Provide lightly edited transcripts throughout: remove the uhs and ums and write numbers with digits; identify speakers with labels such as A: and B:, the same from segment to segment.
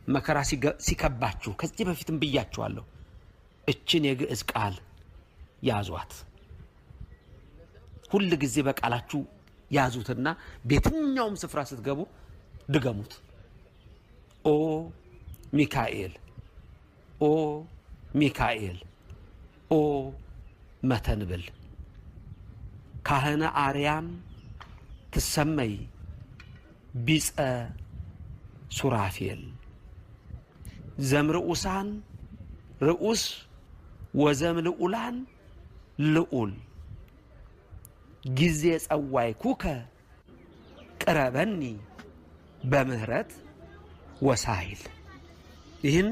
A: መከራ ሲከባችሁ ከዚህ በፊትም ብያችኋለሁ እችን የግዕዝ ቃል ያዟት ሁሉ ጊዜ በቃላችሁ ያዙትና በየትኛውም ስፍራ ስትገቡ ድገሙት ኦ ሚካኤል ኦ ሚካኤል ኦ መተንብል ካህነ አርያም ትሰመይ ቢጸ ሱራፌል ዘምርኡሳን ርኡስ ወዘምልኡላን ልኡል ጊዜ ጸዋይ ኩከ ቅረበኒ በምህረት ወሳይል ይህን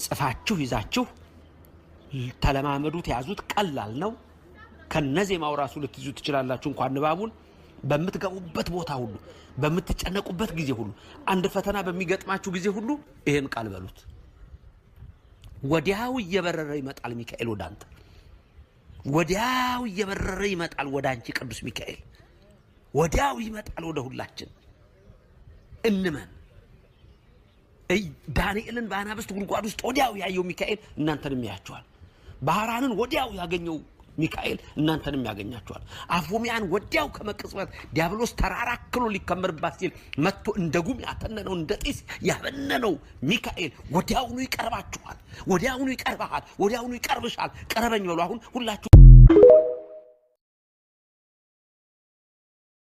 A: ጽፋችሁ ይዛችሁ ተለማመዱት ያዙት ቀላል ነው ከነዜማው ራሱ ልትይዙ ትችላላችሁ እንኳን ንባቡን በመትገቡበት ቦታ ሁሉ በመትጨነቁበት ጊዜ ሁሉ አንድ ፈተና በሚገጥማችሁ ጊዜ ሁሉ ይሄን ቃል በሉት ወዲያው እየበረረ ይመጣል ሚካኤል ወዳንተ ወዲያው እየበረረ ይመጣል ወዳንቺ ቅዱስ ሚካኤል ወዲያው ይመጣል ወደ ሁላችን እንመን ዳንኤልን በአናብስት ጉድጓድ ውስጥ ወዲያው ያየው ሚካኤል እናንተንም ያያችኋል ባህራንን ወዲያው ያገኘው ሚካኤል እናንተንም ያገኛችኋል አፎሚያን ወዲያው ከመቅጽበት ዲያብሎስ ተራራክሎ ሊከመርባት ሲል መጥቶ እንደጉም ያተነነው እንደ ጢስ ያበነነው ሚካኤል ወዲያውኑ ይቀርባችኋል ወዲያውኑ ይቀርባሃል ወዲያውኑ ይቀርብሻል ቀረበኝ በሉ አሁን ሁላችሁ